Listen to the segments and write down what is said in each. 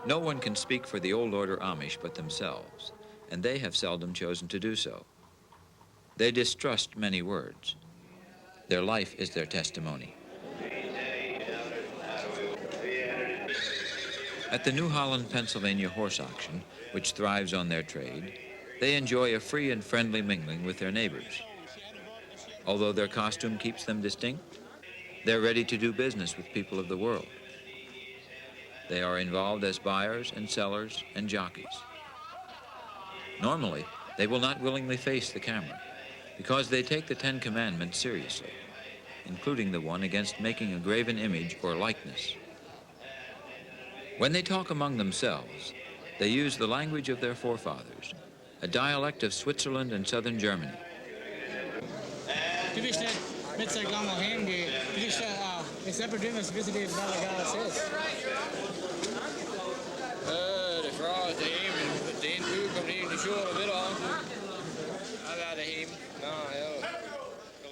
No one can speak for the old order Amish but themselves, and they have seldom chosen to do so. They distrust many words. Their life is their testimony. At the New Holland, Pennsylvania horse auction, which thrives on their trade, they enjoy a free and friendly mingling with their neighbors. Although their costume keeps them distinct, they're ready to do business with people of the world. They are involved as buyers and sellers and jockeys. Normally, they will not willingly face the camera because they take the Ten Commandments seriously, including the one against making a graven image or likeness. When they talk among themselves, they use the language of their forefathers, a dialect of Switzerland and southern Germany. Du visste med så gammal hem du visste är så bedömas visst det väl galas är. Det frågar det hem det är inte kommer in i kör vid då. Jag är hem. Ja.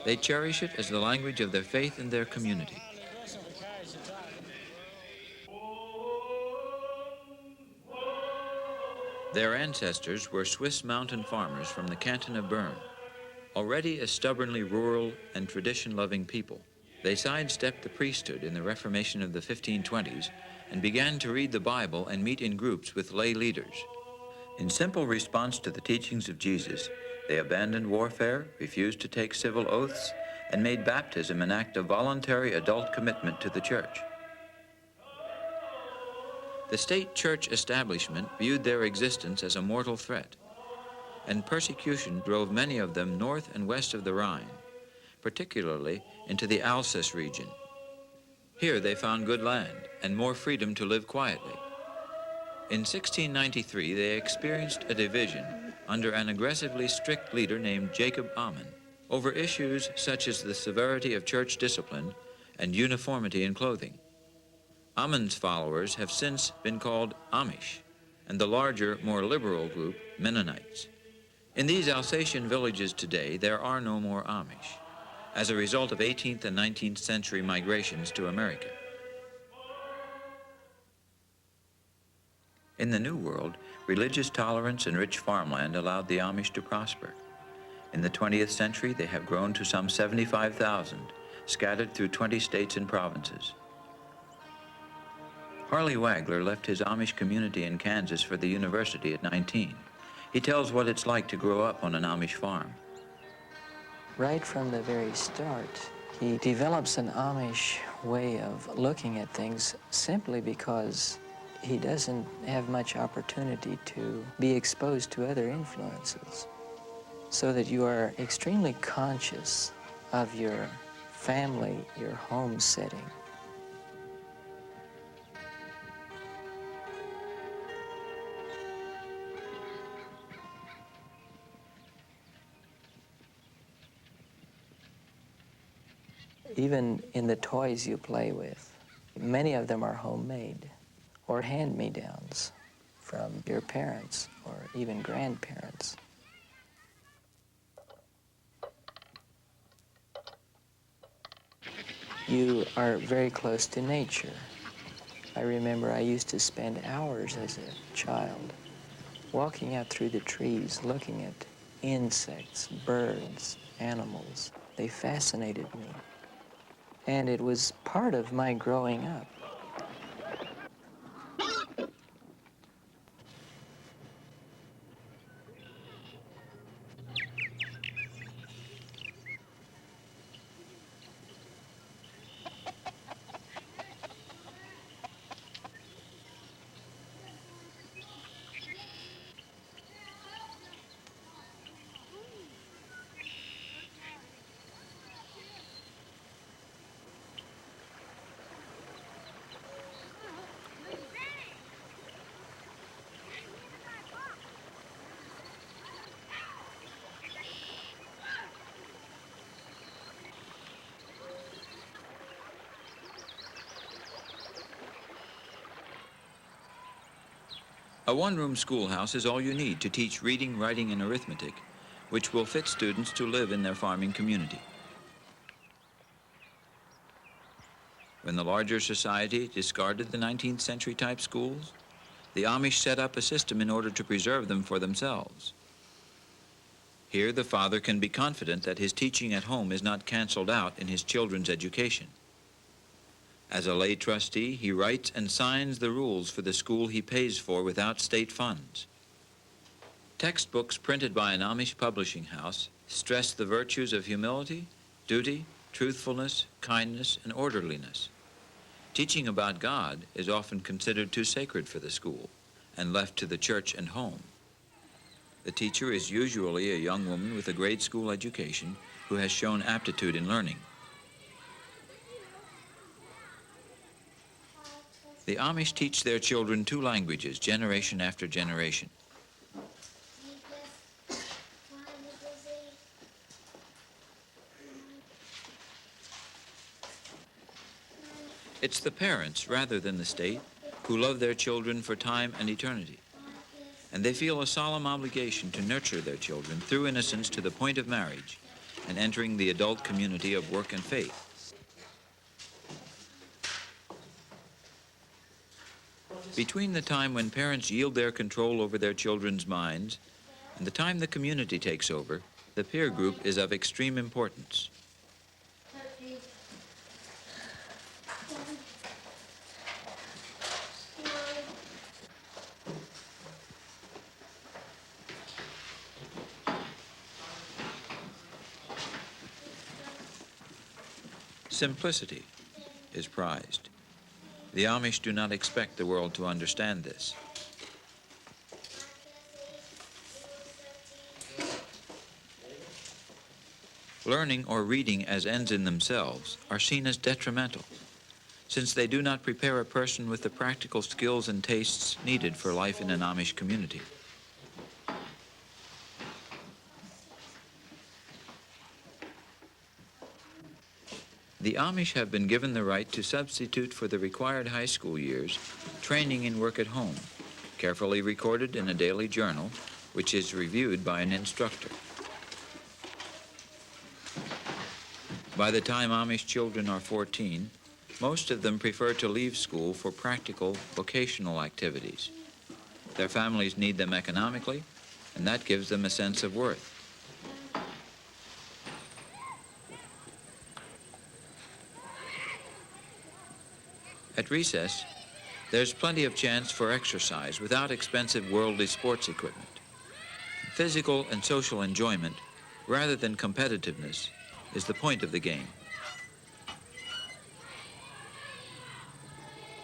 They cherish it as the language of their faith and their community. Their ancestors were Swiss mountain farmers from the canton of Bern. Already a stubbornly rural and tradition-loving people, they sidestepped the priesthood in the Reformation of the 1520s and began to read the Bible and meet in groups with lay leaders. In simple response to the teachings of Jesus, they abandoned warfare, refused to take civil oaths, and made baptism an act of voluntary adult commitment to the church. The state church establishment viewed their existence as a mortal threat, and persecution drove many of them north and west of the Rhine, particularly into the Alsace region. Here they found good land and more freedom to live quietly. In 1693, they experienced a division under an aggressively strict leader named Jacob Ammon over issues such as the severity of church discipline and uniformity in clothing. Ammon's followers have since been called Amish, and the larger, more liberal group, Mennonites. In these Alsatian villages today, there are no more Amish, as a result of 18th and 19th century migrations to America. In the New World, religious tolerance and rich farmland allowed the Amish to prosper. In the 20th century, they have grown to some 75,000, scattered through 20 states and provinces. Harley Wagler left his Amish community in Kansas for the university at 19. He tells what it's like to grow up on an Amish farm. Right from the very start, he develops an Amish way of looking at things simply because he doesn't have much opportunity to be exposed to other influences. So that you are extremely conscious of your family, your home setting. Even in the toys you play with, many of them are homemade or hand-me-downs from your parents or even grandparents. You are very close to nature. I remember I used to spend hours as a child walking out through the trees, looking at insects, birds, animals. They fascinated me. And it was part of my growing up. A one-room schoolhouse is all you need to teach reading, writing, and arithmetic, which will fit students to live in their farming community. When the larger society discarded the 19th century type schools, the Amish set up a system in order to preserve them for themselves. Here, the father can be confident that his teaching at home is not canceled out in his children's education. As a lay trustee, he writes and signs the rules for the school he pays for without state funds. Textbooks printed by an Amish publishing house stress the virtues of humility, duty, truthfulness, kindness, and orderliness. Teaching about God is often considered too sacred for the school and left to the church and home. The teacher is usually a young woman with a grade school education who has shown aptitude in learning. The Amish teach their children two languages, generation after generation. It's the parents, rather than the state, who love their children for time and eternity. And they feel a solemn obligation to nurture their children through innocence to the point of marriage and entering the adult community of work and faith. Between the time when parents yield their control over their children's minds and the time the community takes over, the peer group is of extreme importance. Simplicity is prized. The Amish do not expect the world to understand this. Learning or reading as ends in themselves are seen as detrimental, since they do not prepare a person with the practical skills and tastes needed for life in an Amish community. The Amish have been given the right to substitute for the required high school years training in work at home, carefully recorded in a daily journal, which is reviewed by an instructor. By the time Amish children are 14, most of them prefer to leave school for practical, vocational activities. Their families need them economically, and that gives them a sense of worth. At recess, there's plenty of chance for exercise without expensive worldly sports equipment. Physical and social enjoyment, rather than competitiveness, is the point of the game.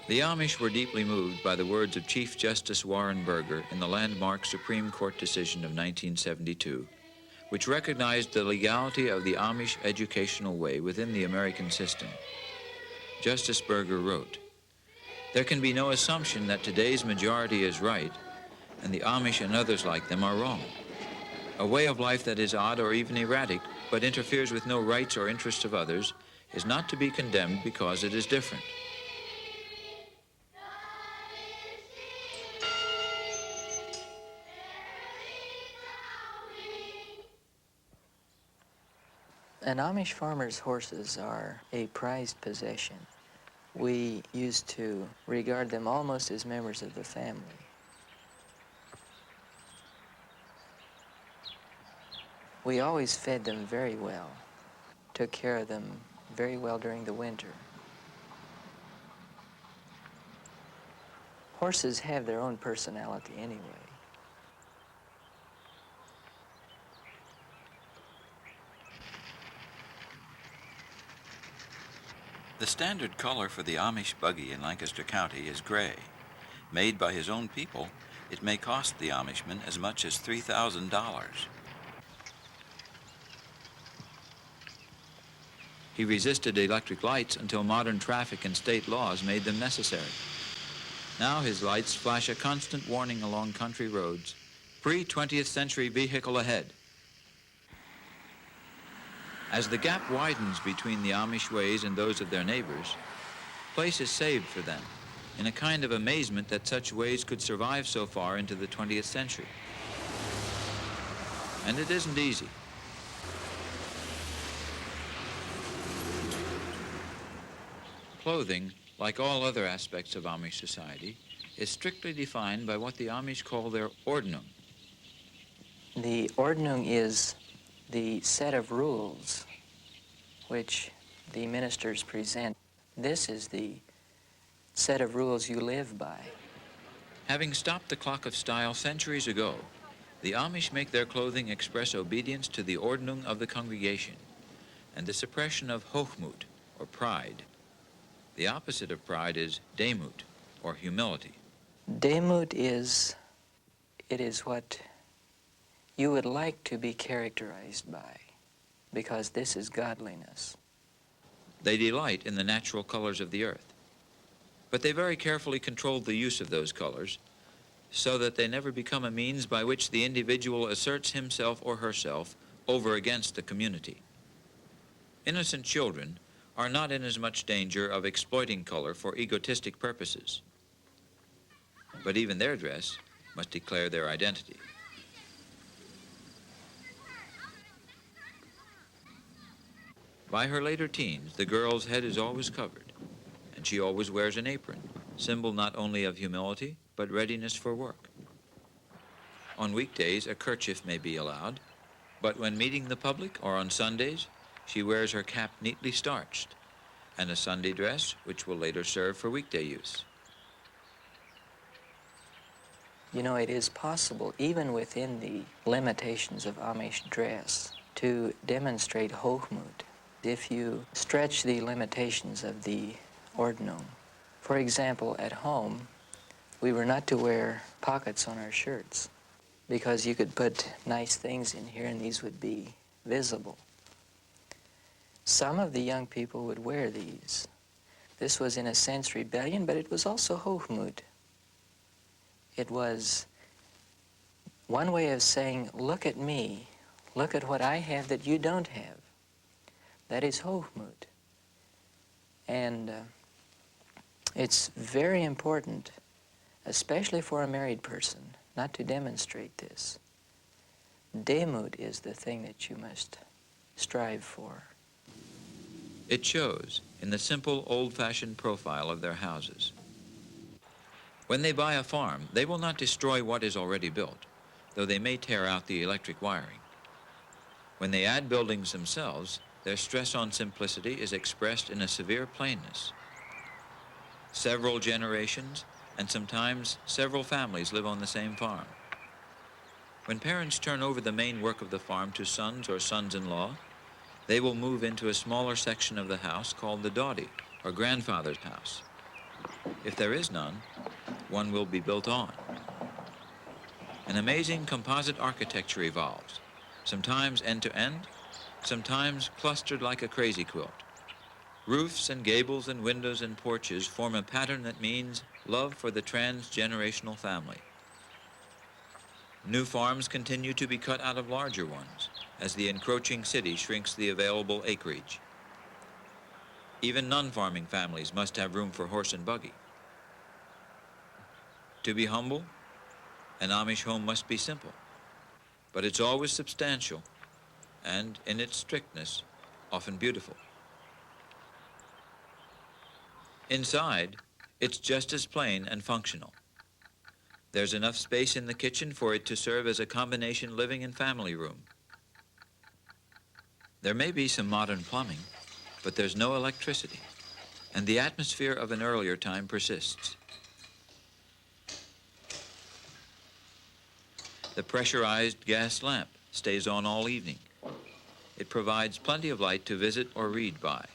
The Amish were deeply moved by the words of Chief Justice Warren Burger in the landmark Supreme Court decision of 1972, which recognized the legality of the Amish educational way within the American system. Justice Burger wrote, "There can be no assumption that today's majority is right and the Amish and others like them are wrong. A way of life that is odd or even erratic, but interferes with no rights or interests of others, is not to be condemned because it is different." An Amish farmer's horses are a prized possession. We used to regard them almost as members of the family. We always fed them very well, took care of them very well during the winter. Horses have their own personality anyway. The standard color for the Amish buggy in Lancaster County is gray. Made by his own people, it may cost the Amishman as much as $3,000. He resisted electric lights until modern traffic and state laws made them necessary. Now his lights flash a constant warning along country roads, pre-20th century vehicle ahead. As the gap widens between the Amish ways and those of their neighbors, place is saved for them in a kind of amazement that such ways could survive so far into the 20th century. And it isn't easy. Clothing, like all other aspects of Amish society, is strictly defined by what the Amish call their ordnung. The ordnung is the set of rules which the ministers present. This is the set of rules you live by. Having stopped the clock of style centuries ago, the Amish make their clothing express obedience to the ordnung of the congregation and the suppression of hochmut, or pride. The opposite of pride is demut, or humility. Demut is, it is what you would like to be characterized by, because this is godliness. They delight in the natural colors of the earth, but they very carefully control the use of those colors so that they never become a means by which the individual asserts himself or herself over against the community. Innocent children are not in as much danger of exploiting color for egotistic purposes, but even their dress must declare their identity. By her later teens, the girl's head is always covered, and she always wears an apron, symbol not only of humility, but readiness for work. On weekdays, a kerchief may be allowed, but when meeting the public or on Sundays, she wears her cap neatly starched, and a Sunday dress which will later serve for weekday use. You know, it is possible, even within the limitations of Amish dress, to demonstrate hochmut if you stretch the limitations of the ordnung. For example, at home, we were not to wear pockets on our shirts because you could put nice things in here and these would be visible. Some of the young people would wear these. This was in a sense rebellion, but it was also hochmut. It was one way of saying, look at me, look at what I have that you don't have. That is hochmut. And it's very important, especially for a married person, not to demonstrate this. Demut is the thing that you must strive for. It shows in the simple, old-fashioned profile of their houses. When they buy a farm, they will not destroy what is already built, though they may tear out the electric wiring. When they add buildings themselves, their stress on simplicity is expressed in a severe plainness. Several generations, and sometimes several families, live on the same farm. When parents turn over the main work of the farm to sons or sons-in-law, they will move into a smaller section of the house called the dowdy, or grandfather's house. If there is none, one will be built on. An amazing composite architecture evolves, sometimes end-to-end, sometimes clustered like a crazy quilt. Roofs and gables and windows and porches form a pattern that means love for the trans-generational family. New farms continue to be cut out of larger ones as the encroaching city shrinks the available acreage. Even non-farming families must have room for horse and buggy. To be humble, an Amish home must be simple, but it's always substantial and, in its strictness, often beautiful. Inside, it's just as plain and functional. There's enough space in the kitchen for it to serve as a combination living and family room. There may be some modern plumbing, but there's no electricity, and the atmosphere of an earlier time persists. The pressurized gas lamp stays on all evening. It provides plenty of light to visit or read by.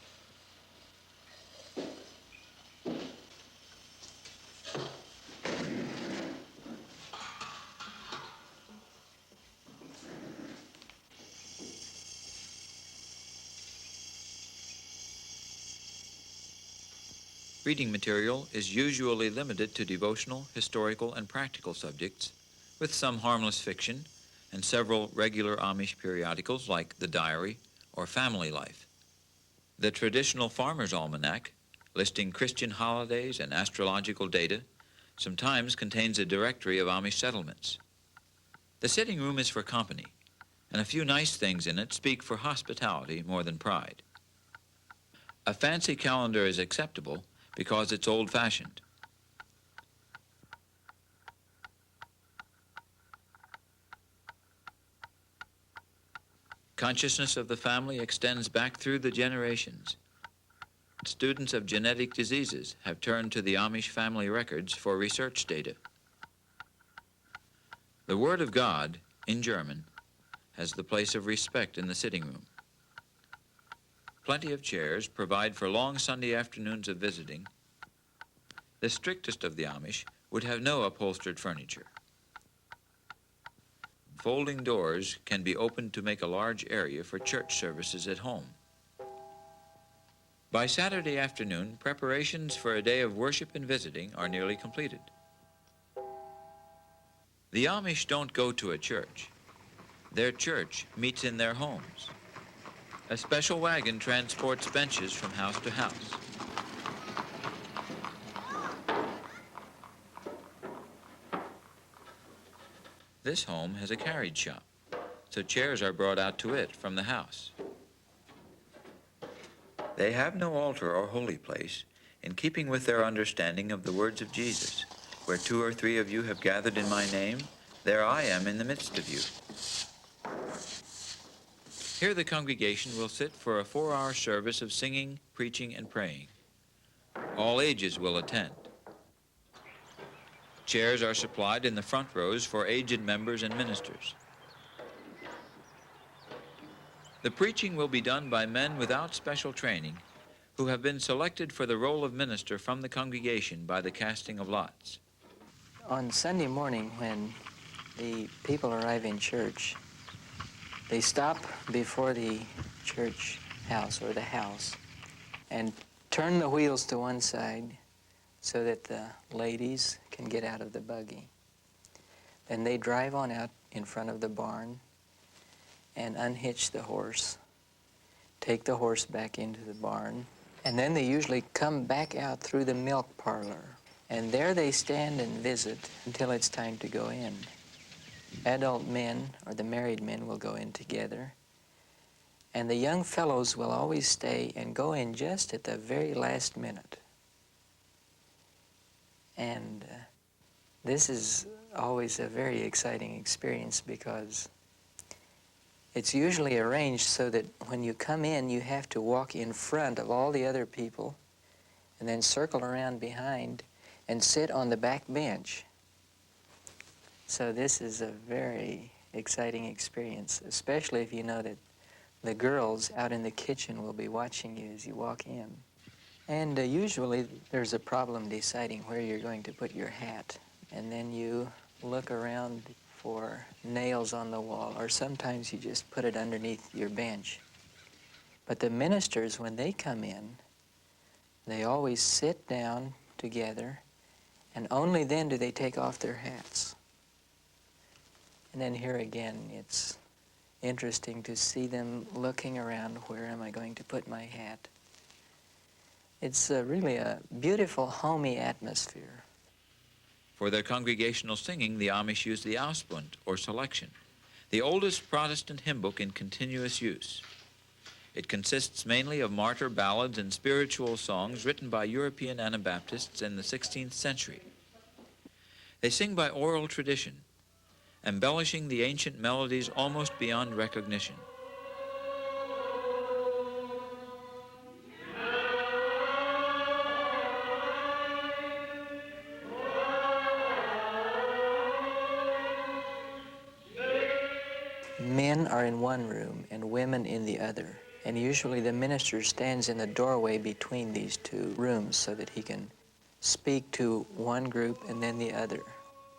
Reading material is usually limited to devotional, historical, and practical subjects, with some harmless fiction and several regular Amish periodicals like The Diary or Family Life. The traditional Farmer's Almanac, listing Christian holidays and astrological data, sometimes contains a directory of Amish settlements. The sitting room is for company, and a few nice things in it speak for hospitality more than pride. A fancy calendar is acceptable because it's old-fashioned. Consciousness of the family extends back through the generations. Students of genetic diseases have turned to the Amish family records for research data. The Word of God, in German, has the place of respect in the sitting room. Plenty of chairs provide for long Sunday afternoons of visiting. The strictest of the Amish would have no upholstered furniture. Folding doors can be opened to make a large area for church services at home. By Saturday afternoon, preparations for a day of worship and visiting are nearly completed. The Amish don't go to a church. Their church meets in their homes. A special wagon transports benches from house to house. This home has a carriage shop, so chairs are brought out to it from the house. They have no altar or holy place, in keeping with their understanding of the words of Jesus, where 2 or 3 of you have gathered in my name, there I am in the midst of you. Here the congregation will sit for a 4-hour service of singing, preaching, and praying. All ages will attend. Chairs are supplied in the front rows for aged members and ministers. The preaching will be done by men without special training who have been selected for the role of minister from the congregation by the casting of lots. On Sunday morning, when the people arrive in church, they stop before the church house or the house and turn the wheels to one side so that the ladies can get out of the buggy. Then they drive on out in front of the barn and unhitch the horse, take the horse back into the barn, and then they usually come back out through the milk parlor. And there they stand and visit until it's time to go in. Adult men, or the married men, will go in together, and the young fellows will always stay and go in just at the very last minute. And this is always a very exciting experience because it's usually arranged so that when you come in, you have to walk in front of all the other people and then circle around behind and sit on the back bench. So this is a very exciting experience, especially if you know that the girls out in the kitchen will be watching you as you walk in. And usually there's a problem deciding where you're going to put your hat. And then you look around for nails on the wall, or sometimes you just put it underneath your bench. But the ministers, when they come in, they always sit down together, and only then do they take off their hats. And then here again, it's interesting to see them looking around, where am I going to put my hat? It's really a beautiful, homey atmosphere. For their congregational singing, the Amish use the Ausbund, or selection, the oldest Protestant hymn book in continuous use. It consists mainly of martyr ballads and spiritual songs written by European Anabaptists in the 16th century. They sing by oral tradition, embellishing the ancient melodies almost beyond recognition. Men are in one room and women in the other. And usually the minister stands in the doorway between these 2 rooms so that he can speak to one group and then the other.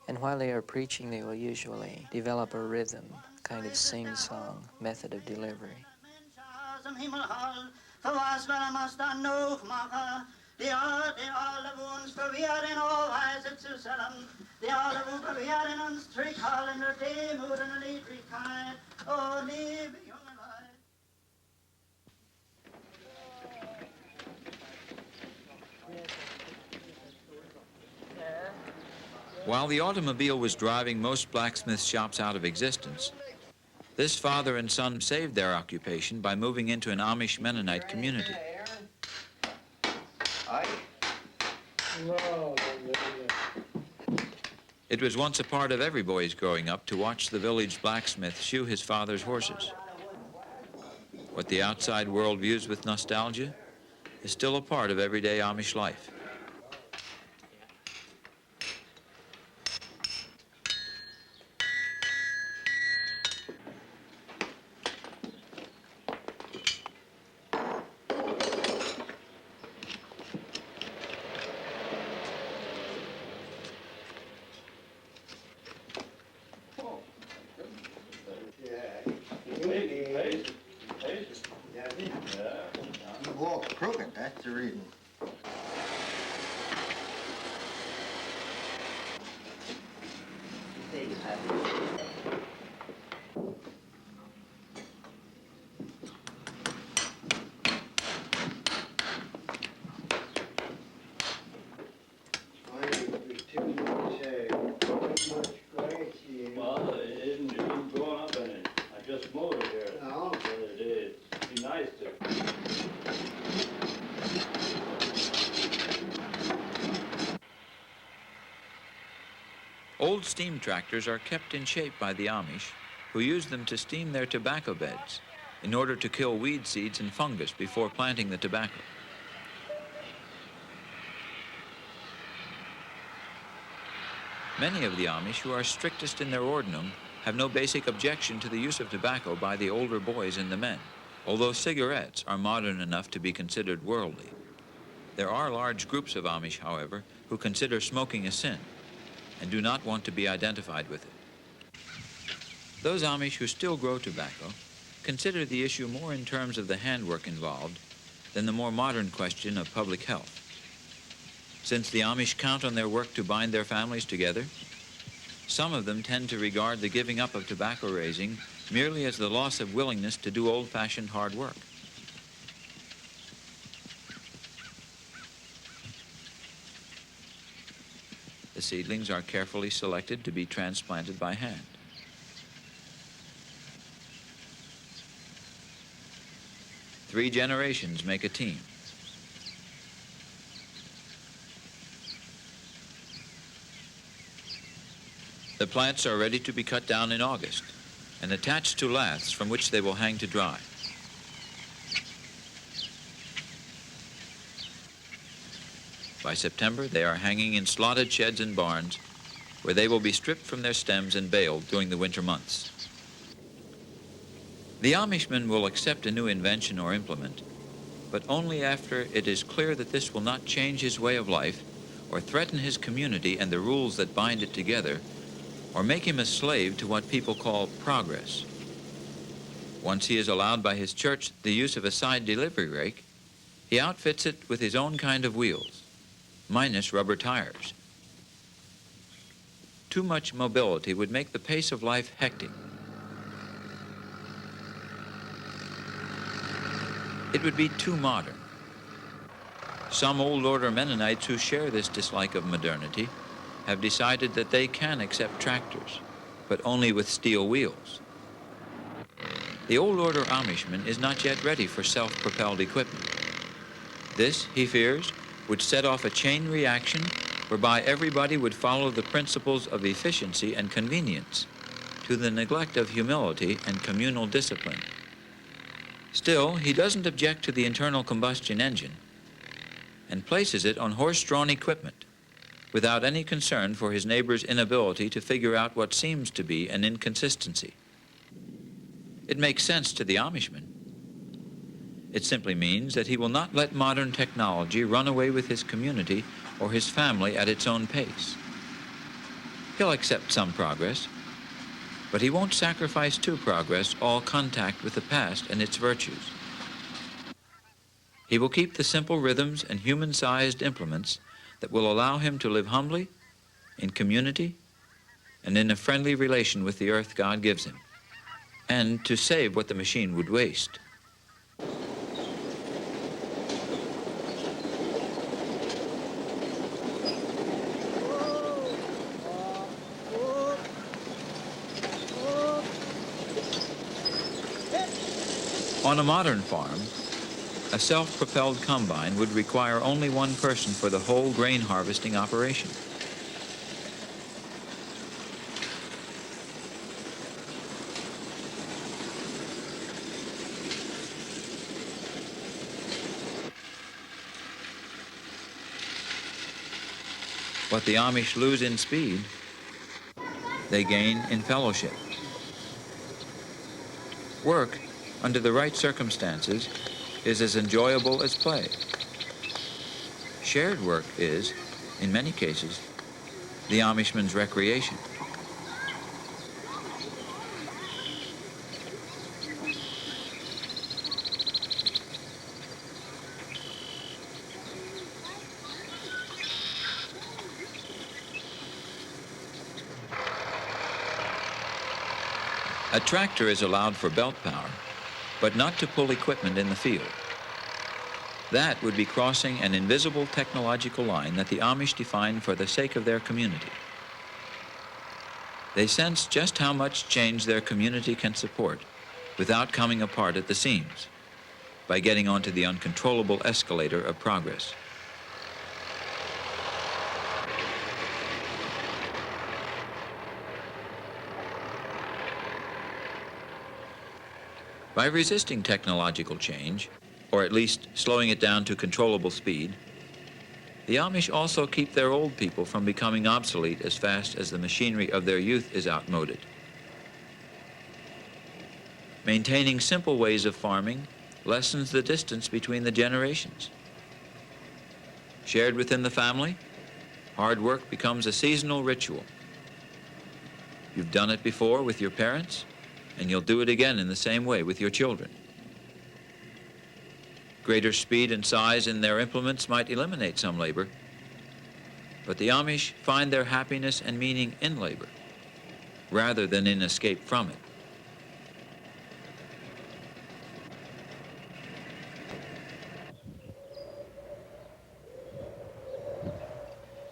And while they are preaching, they will usually develop a rhythm, kind of sing-song method of delivery. While the automobile was driving most blacksmith shops out of existence, this father and son saved their occupation by moving into an Amish Mennonite community. It was once a part of every boy's growing up to watch the village blacksmith shoe his father's horses. What the outside world views with nostalgia is still a part of everyday Amish life. You walk crooked, that's the reason. Well, it isn't growing up in it. I just moved it here. No. It is. It'd be nice to. Old steam tractors are kept in shape by the Amish, who use them to steam their tobacco beds in order to kill weed seeds and fungus before planting the tobacco. Many of the Amish who are strictest in their ordinum have no basic objection to the use of tobacco by the older boys and the men, although cigarettes are modern enough to be considered worldly. There are large groups of Amish, however, who consider smoking a sin and do not want to be identified with it. Those Amish who still grow tobacco consider the issue more in terms of the handwork involved than the more modern question of public health. Since the Amish count on their work to bind their families together, some of them tend to regard the giving up of tobacco raising merely as the loss of willingness to do old-fashioned hard work. The seedlings are carefully selected to be transplanted by hand. Three generations make a team. The plants are ready to be cut down in August and attached to laths from which they will hang to dry. By September, they are hanging in slotted sheds and barns where they will be stripped from their stems and baled during the winter months. The Amishman will accept a new invention or implement, but only after it is clear that this will not change his way of life or threaten his community and the rules that bind it together, or make him a slave to what people call progress. Once he is allowed by his church the use of a side delivery rake, he outfits it with his own kind of wheels, minus rubber tires. Too much mobility would make the pace of life hectic. It would be too modern. Some old order Mennonites who share this dislike of modernity have decided that they can accept tractors, but only with steel wheels. The old order Amishman is not yet ready for self-propelled equipment. This, he fears, would set off a chain reaction whereby everybody would follow the principles of efficiency and convenience to the neglect of humility and communal discipline. Still, he doesn't object to the internal combustion engine and places it on horse-drawn equipment without any concern for his neighbor's inability to figure out what seems to be an inconsistency. It makes sense to the Amishman. It simply means that he will not let modern technology run away with his community or his family at its own pace. He'll accept some progress, but he won't sacrifice to progress all contact with the past and its virtues. He will keep the simple rhythms and human-sized implements that will allow him to live humbly, in community, and in a friendly relation with the earth God gives him, and to save what the machine would waste. On a modern farm, a self-propelled combine would require only one person for the whole grain harvesting operation. What the Amish lose in speed, they gain in fellowship. Work, under the right circumstances, is as enjoyable as play. Shared work is, in many cases, the Amishman's recreation. A tractor is allowed for belt power, but not to pull equipment in the field. That would be crossing an invisible technological line that the Amish define for the sake of their community. They sense just how much change their community can support without coming apart at the seams, by getting onto the uncontrollable escalator of progress. By resisting technological change, or at least slowing it down to controllable speed, the Amish also keep their old people from becoming obsolete as fast as the machinery of their youth is outmoded. Maintaining simple ways of farming lessens the distance between the generations. Shared within the family, hard work becomes a seasonal ritual. You've done it before with your parents, and you'll do it again in the same way with your children. Greater speed and size in their implements might eliminate some labor, but the Amish find their happiness and meaning in labor, rather than in escape from it.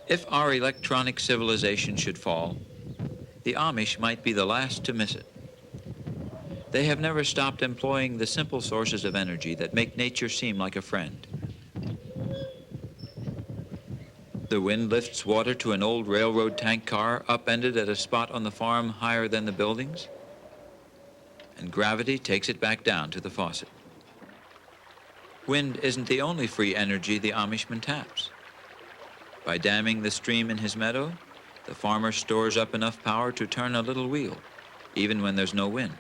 If our electronic civilization should fall, the Amish might be the last to miss it. They have never stopped employing the simple sources of energy that make nature seem like a friend. The wind lifts water to an old railroad tank car upended at a spot on the farm higher than the buildings, and gravity takes it back down to the faucet. Wind isn't the only free energy the Amishman taps. By damming the stream in his meadow, the farmer stores up enough power to turn a little wheel, even when there's no wind.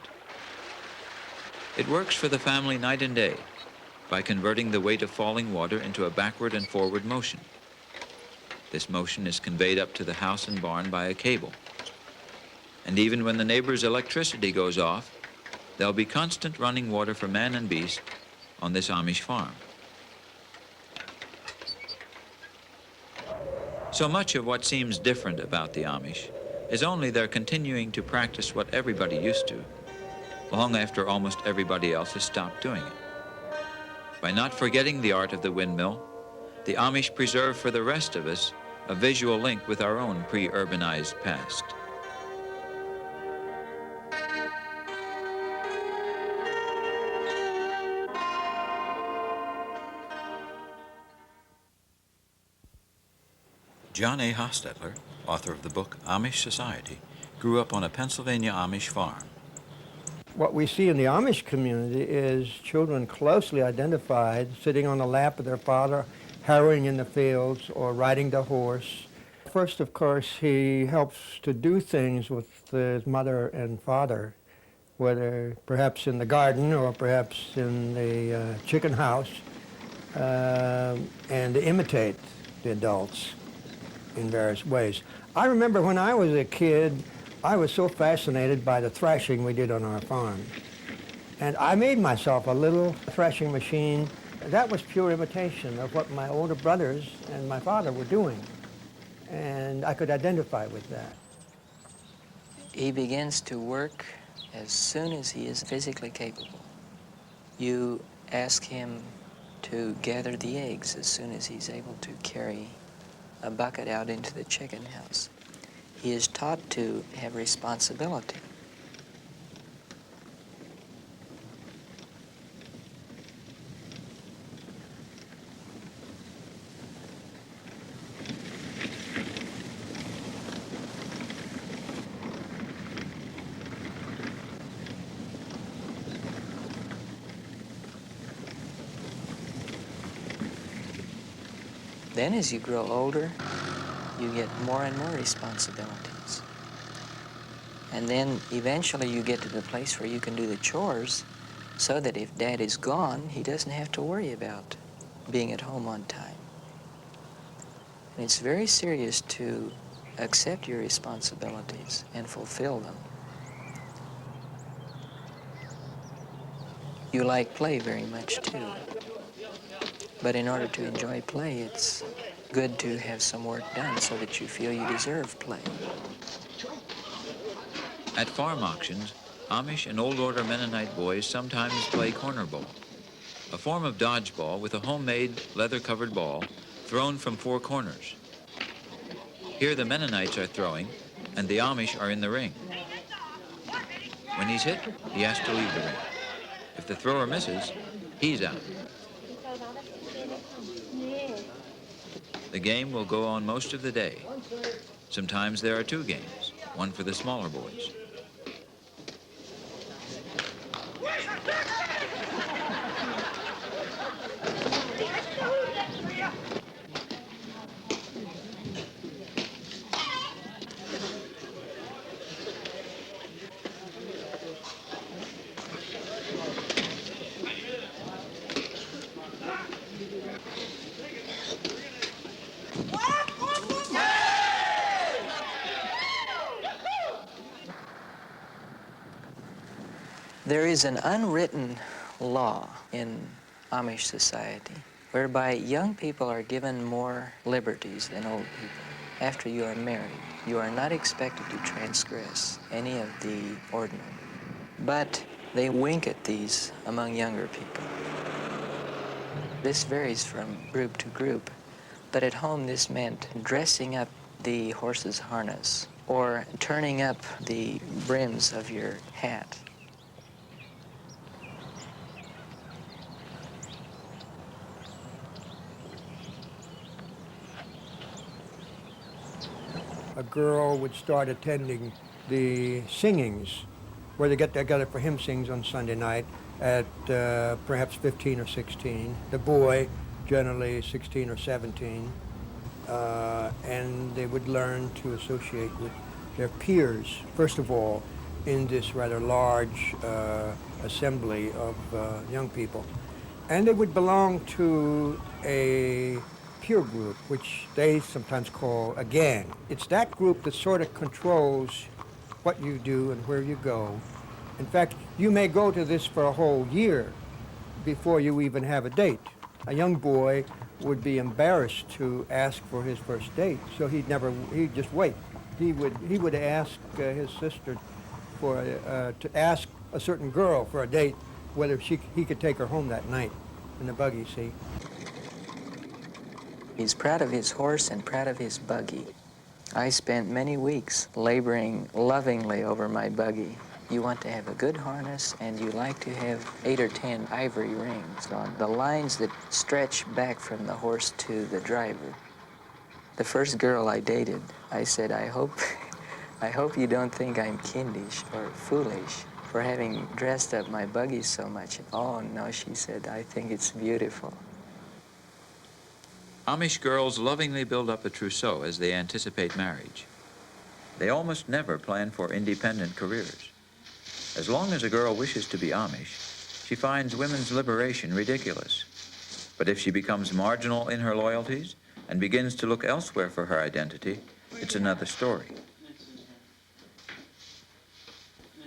It works for the family night and day by converting the weight of falling water into a backward and forward motion. This motion is conveyed up to the house and barn by a cable. And even when the neighbor's electricity goes off, there'll be constant running water for man and beast on this Amish farm. So much of what seems different about the Amish is only their continuing to practice what everybody used to, long after almost everybody else has stopped doing it. By not forgetting the art of the windmill, the Amish preserve for the rest of us a visual link with our own pre-urbanized past. John A. Hostetler, author of the book Amish Society, grew up on a Pennsylvania Amish farm. What we see in the Amish community is children closely identified, sitting on the lap of their father, harrowing in the fields, or riding the horse. First, of course, he helps to do things with his mother and father, whether perhaps in the garden or perhaps in the chicken house, and to imitate the adults in various ways. I remember when I was a kid, I was so fascinated by the thrashing we did on our farm. And I made myself a little thrashing machine. That was pure imitation of what my older brothers and my father were doing. And I could identify with that. He begins to work as soon as he is physically capable. You ask him to gather the eggs as soon as he's able to carry a bucket out into the chicken house. He is taught to have responsibility. Then as you grow older, you get more and more responsibilities. And then eventually you get to the place where you can do the chores so that if Dad is gone, he doesn't have to worry about being at home on time. And it's very serious to accept your responsibilities and fulfill them. You like play very much too. But in order to enjoy play, it's good to have some work done so that you feel you deserve play. At farm auctions, Amish and Old Order Mennonite boys sometimes play cornerball, a form of dodgeball with a homemade leather-covered ball thrown from four corners. Here the Mennonites are throwing, and the Amish are in the ring. When he's hit, he has to leave the ring. If the thrower misses, he's out. The game will go on most of the day. Sometimes there are two games, one for the smaller boys. There is an unwritten law in Amish society whereby young people are given more liberties than old people. After you are married, you are not expected to transgress any of the ordinary. But they wink at these among younger people. This varies from group to group, but at home this meant dressing up the horse's harness or turning up the brims of your hat. A girl would start attending the singings, where they get together for hymn sings on Sunday night at perhaps 15 or 16. The boy, generally 16 or 17. And they would learn to associate with their peers, first of all, in this rather large assembly of young people. And they would belong to a peer group, which they sometimes call a gang. It's that group that sort of controls what you do and where you go. In fact, you may go to this for a whole year before you even have a date. A young boy would be embarrassed to ask for his first date, so he'd just wait. He would ask his sister to ask a certain girl for a date, whether he could take her home that night in the buggy, see. He's proud of his horse and proud of his buggy. I spent many weeks laboring lovingly over my buggy. You want to have a good harness, and you like to have 8 or 10 ivory rings on the lines that stretch back from the horse to the driver. The first girl I dated, I said, I hope you don't think I'm kindish or foolish for having dressed up my buggy so much. Oh, no, she said, I think it's beautiful. Amish girls lovingly build up a trousseau as they anticipate marriage. They almost never plan for independent careers. As long as a girl wishes to be Amish, she finds women's liberation ridiculous. But if she becomes marginal in her loyalties and begins to look elsewhere for her identity, it's another story.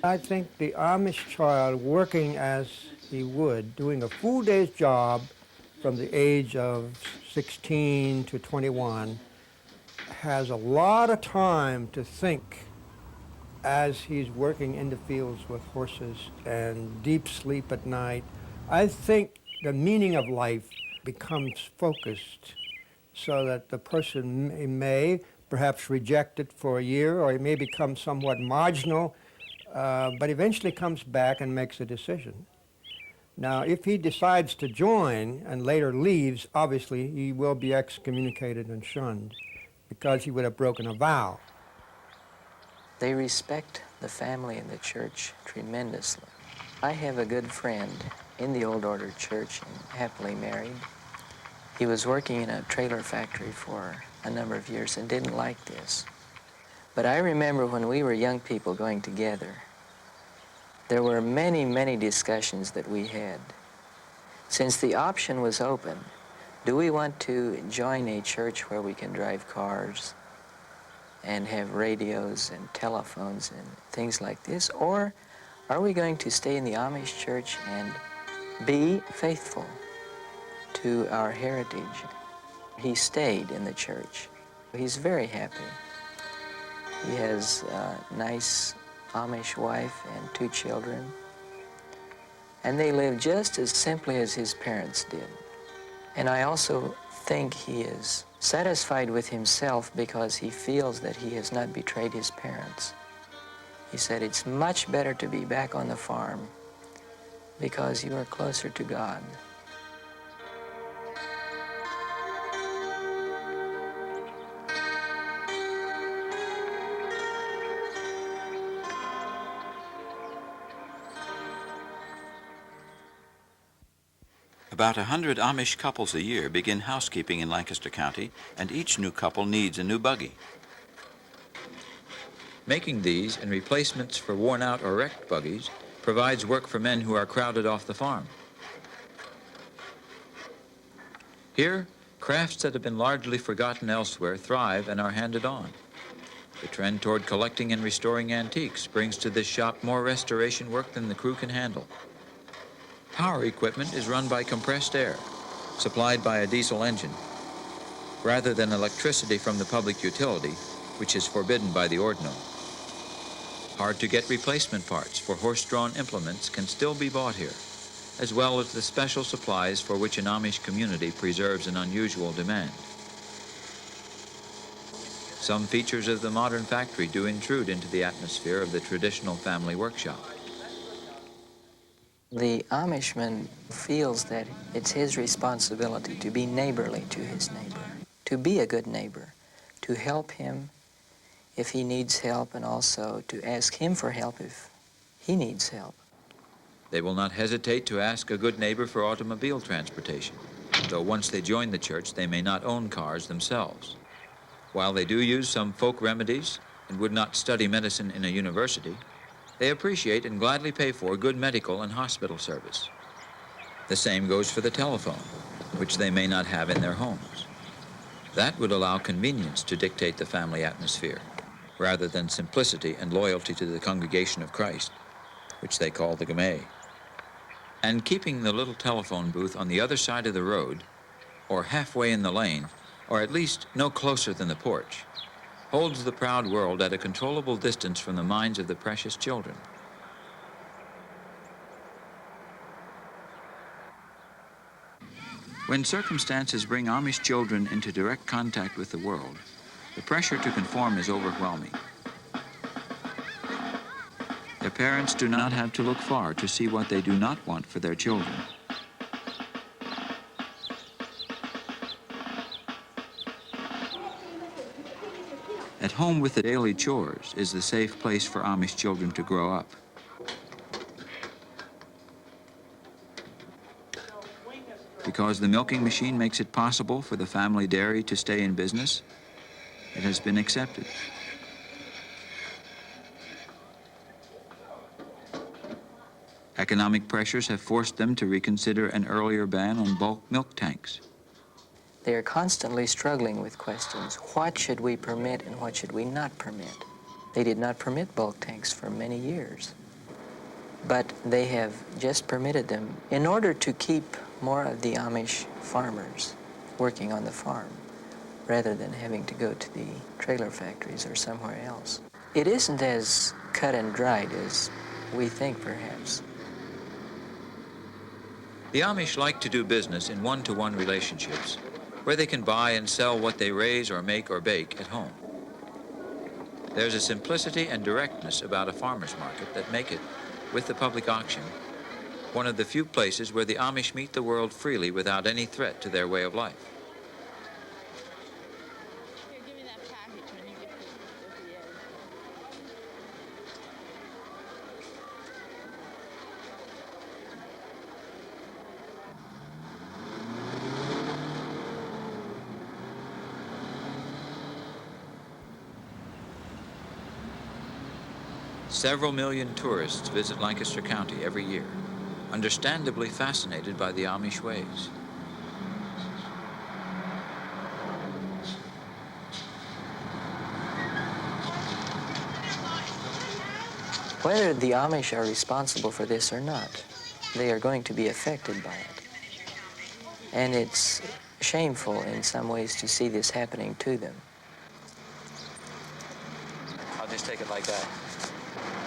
I think the Amish child working as he would, doing a full day's job from the age of 16 to 21, has a lot of time to think as he's working in the fields with horses and deep sleep at night. I think the meaning of life becomes focused so that the person may perhaps reject it for a year, or he may become somewhat marginal, but eventually comes back and makes a decision. Now, if he decides to join and later leaves, obviously he will be excommunicated and shunned because he would have broken a vow. They respect the family and the church tremendously. I have a good friend in the Old Order Church and happily married. He was working in a trailer factory for a number of years and didn't like this. But I remember when we were young people going together, there were many, many discussions that we had. Since the option was open, do we want to join a church where we can drive cars and have radios and telephones and things like this, or are we going to stay in the Amish church and be faithful to our heritage? He stayed in the church. He's very happy. He has a nice Amish wife and 2 children, and they live just as simply as his parents did. And I also think he is satisfied with himself because he feels that he has not betrayed his parents. He said, it's much better to be back on the farm because you are closer to God. About 100 Amish couples a year begin housekeeping in Lancaster County, and each new couple needs a new buggy. Making these and replacements for worn-out or wrecked buggies provides work for men who are crowded off the farm. Here, crafts that have been largely forgotten elsewhere thrive and are handed on. The trend toward collecting and restoring antiques brings to this shop more restoration work than the crew can handle. Power equipment is run by compressed air, supplied by a diesel engine, rather than electricity from the public utility, which is forbidden by the ordinal. Hard-to-get replacement parts for horse-drawn implements can still be bought here, as well as the special supplies for which an Amish community preserves an unusual demand. Some features of the modern factory do intrude into the atmosphere of the traditional family workshop. The Amishman feels that it's his responsibility to be neighborly to his neighbor, to be a good neighbor, to help him if he needs help, and also to ask him for help if he needs help. They will not hesitate to ask a good neighbor for automobile transportation, though once they join the church, they may not own cars themselves. While they do use some folk remedies and would not study medicine in a university, they appreciate and gladly pay for good medical and hospital service. The same goes for the telephone, which they may not have in their homes. That would allow convenience to dictate the family atmosphere, rather than simplicity and loyalty to the congregation of Christ, which they call the Gamay. And keeping the little telephone booth on the other side of the road, or halfway in the lane, or at least no closer than the porch, holds the proud world at a controllable distance from the minds of the precious children. When circumstances bring Amish children into direct contact with the world, the pressure to conform is overwhelming. Their parents do not have to look far to see what they do not want for their children. At home with the daily chores is the safe place for Amish children to grow up. Because the milking machine makes it possible for the family dairy to stay in business, it has been accepted. Economic pressures have forced them to reconsider an earlier ban on bulk milk tanks. They are constantly struggling with questions. What should we permit and what should we not permit? They did not permit bulk tanks for many years, but they have just permitted them in order to keep more of the Amish farmers working on the farm rather than having to go to the trailer factories or somewhere else. It isn't as cut and dried as we think, perhaps. The Amish like to do business in one-to-one relationships where they can buy and sell what they raise or make or bake at home. There's a simplicity and directness about a farmer's market that make it, with the public auction, one of the few places where the Amish meet the world freely without any threat to their way of life. Here, give me that package when you get to the edge. Several million tourists visit Lancaster County every year, understandably fascinated by the Amish ways. Whether the Amish are responsible for this or not, they are going to be affected by it. And it's shameful in some ways to see this happening to them. I'll just take it like that.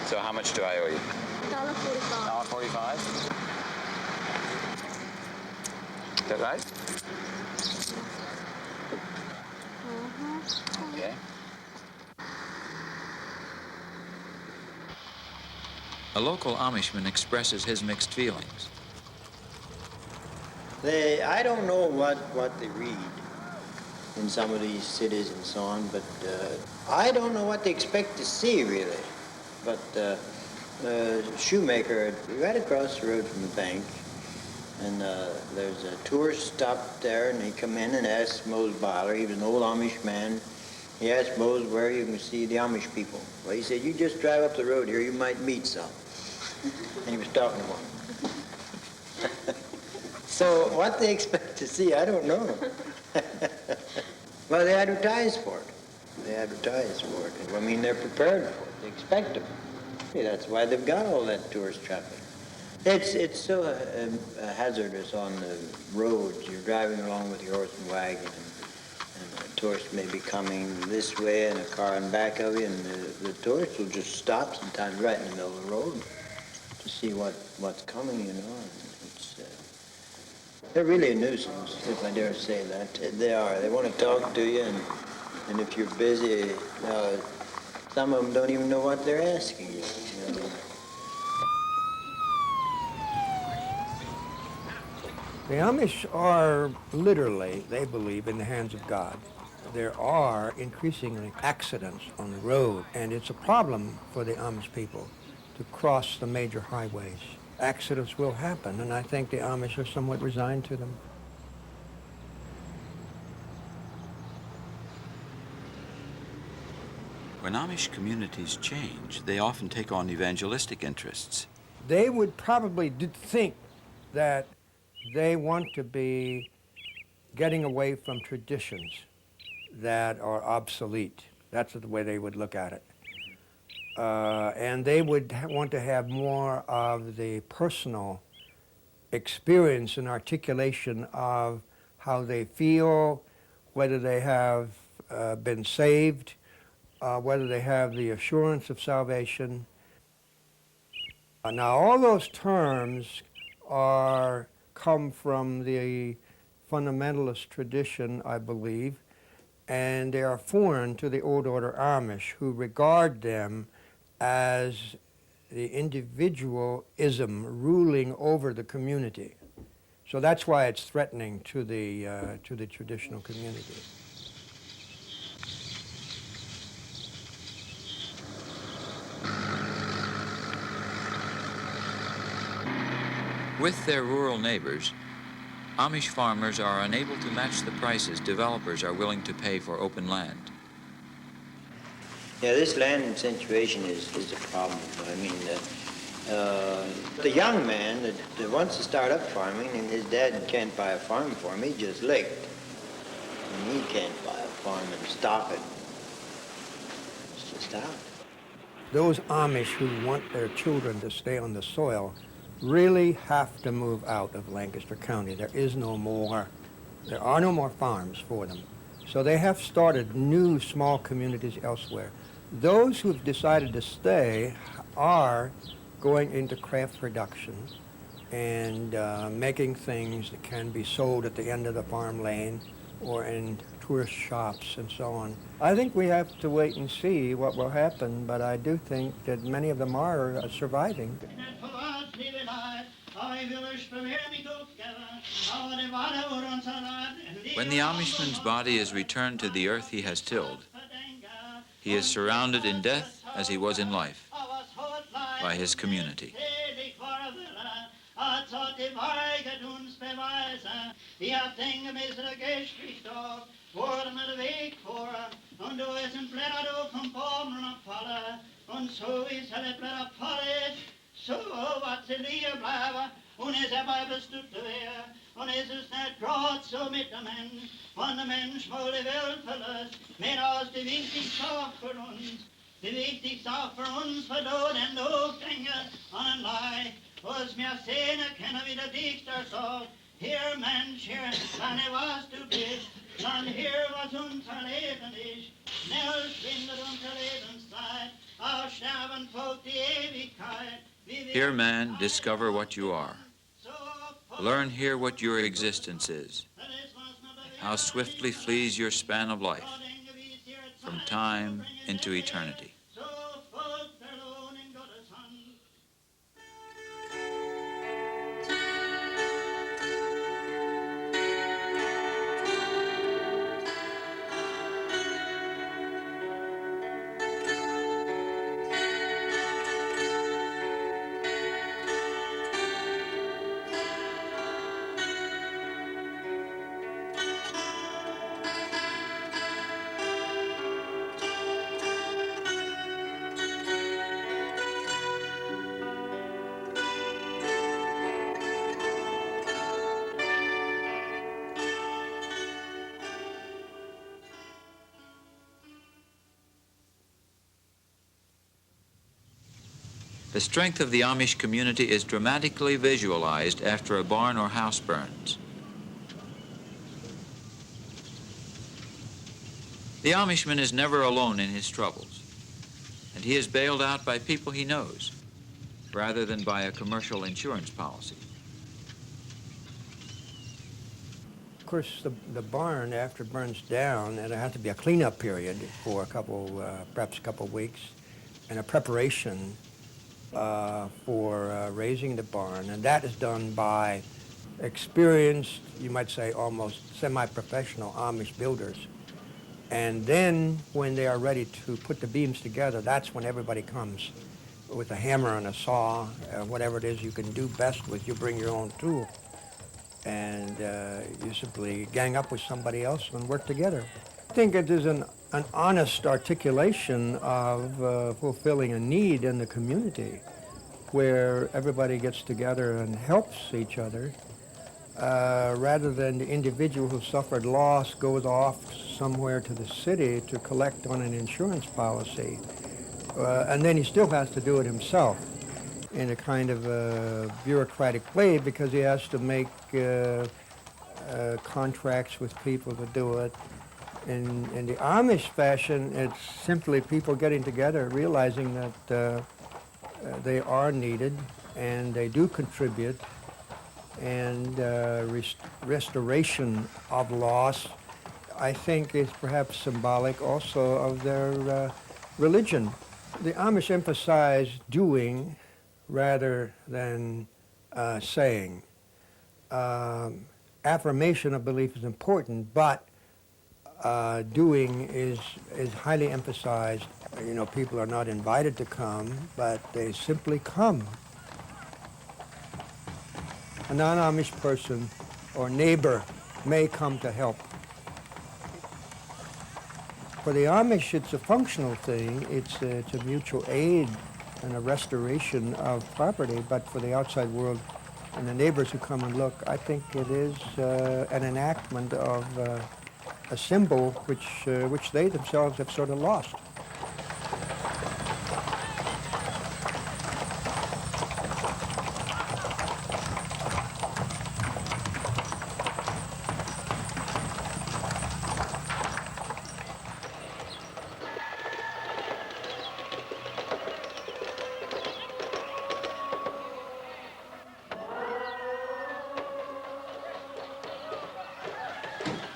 So how much do I owe you? $1.45. $1.45? Is that right? Okay. A local Amishman expresses his mixed feelings. I don't know what they read in some of these cities and so on, but I don't know what they expect to see, really. But shoemaker right across the road from the bank, and there's a tourist stopped there, and he come in and asked Mose Byler, he was an old Amish man, he asked Mose where you can see the Amish people. Well, he said, you just drive up the road here, you might meet some. And he was talking to one. So what they expect to see, I don't know. Well, they advertise for it. They advertise for it. I mean, they're prepared for it. They expect it. That's why they've got all that tourist traffic. It's so hazardous on the roads. You're driving along with your horse and wagon, and a tourist may be coming this way and a car in back of you, and the tourist will just stop sometimes right in the middle of the road to see what's coming, you know. They're really a nuisance, if I dare say that. They are. They want to talk to you, and if you're busy, some of them don't even know what they're asking you. You know? The Amish are literally, they believe, in the hands of God. There are increasingly accidents on the road, and it's a problem for the Amish people to cross the major highways. Accidents will happen, and I think the Amish are somewhat resigned to them. When Amish communities change, they often take on evangelistic interests. They would probably think that they want to be getting away from traditions that are obsolete. That's the way they would look at it. And they would want to have more of the personal experience and articulation of how they feel, whether they have been saved, whether they have the assurance of salvation. Now, all those terms come from the fundamentalist tradition, I believe, and they are foreign to the Old Order Amish, who regard them as the individualism ruling over the community. So that's why it's threatening to the traditional community. With their rural neighbors, Amish farmers are unable to match the prices developers are willing to pay for open land. Yeah, this land situation is a problem. I mean, the young man that wants to start up farming, and his dad can't buy a farm for him, he just licked. And he can't buy a farm and stop it. It's just out. Those Amish who want their children to stay on the soil really have to move out of Lancaster County. There are no more farms for them. So they have started new small communities elsewhere. Those who have decided to stay are going into craft production and making things that can be sold at the end of the farm lane or in tourist shops and so on. I think we have to wait and see what will happen, but I do think that many of them are surviving. When the Amishman's body is returned to the earth he has tilled, he is surrounded in death as he was in life by his community. hat hat die Weigert uns beweisen. Die hat Dinge mit der Gestricht auf, vor mir Weg vor, und du ist ein Blätter auf vom Baum abfallen, und so ist alle Blätter fallen, so wat sie liegen bleiben, und ist er bei bestückte Wehr, und ist es nicht gerade so mit dem Mensch, wenn der Mensch mal die Welt verlässt, mehr als die wichtigste Sache für uns. Die wichtigste Sache für uns, für du den Durchgänger an ein Leid, was mir sehen können, wie der Dichter sagt. Hier, Mensch, hier, lerne, was du bist, dann hier, was unser Leben ist. Schnell schwindet unsere Lebenszeit, auf Sterben folgt die Ewigkeit. Here, man, discover what you are. Learn here what your existence is. How swiftly flees your span of life, from time into eternity. The strength of the Amish community is dramatically visualized after a barn or house burns. The Amishman is never alone in his troubles, and he is bailed out by people he knows, rather than by a commercial insurance policy. Of course, the barn, after it burns down, and there has to be a cleanup period for a couple, perhaps a couple of weeks, and a preparation for raising the barn, and that is done by experienced, you might say almost semi-professional Amish builders. And then when they are ready to put the beams together, that's when everybody comes with a hammer and a saw, whatever it is you can do best with. You bring your own tool, and you simply gang up with somebody else and work together. I think it is an honest articulation of fulfilling a need in the community where everybody gets together and helps each other rather than the individual who suffered loss goes off somewhere to the city to collect on an insurance policy. And then he still has to do it himself in a kind of bureaucratic way because he has to make contracts with people to do it. In the Amish fashion, it's simply people getting together, realizing that they are needed and they do contribute, and restoration of loss, I think, is perhaps symbolic also of their religion. The Amish emphasize doing rather than saying. Affirmation of belief is important, but doing is highly emphasized. You know, people are not invited to come, but they simply come. A non-Amish person or neighbor may come to help. For the Amish, it's a functional thing. It's a mutual aid and a restoration of property, but for the outside world and the neighbors who come and look, I think it is an enactment of a symbol which they themselves have sort of lost.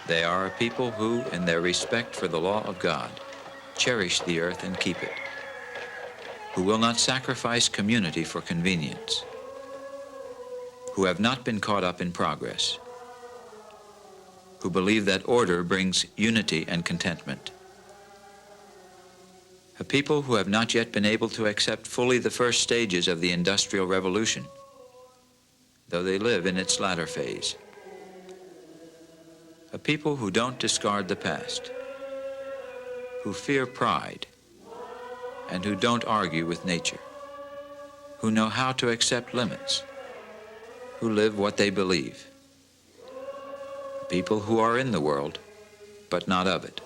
They are a people who, in their respect for the law of God, cherish the earth and keep it, who will not sacrifice community for convenience, who have not been caught up in progress, who believe that order brings unity and contentment. A people who have not yet been able to accept fully the first stages of the Industrial Revolution, though they live in its latter phase. A people who don't discard the past, who fear pride, and who don't argue with nature, who know how to accept limits, who live what they believe. A people who are in the world, but not of it.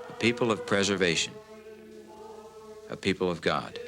A people of preservation, a people of God.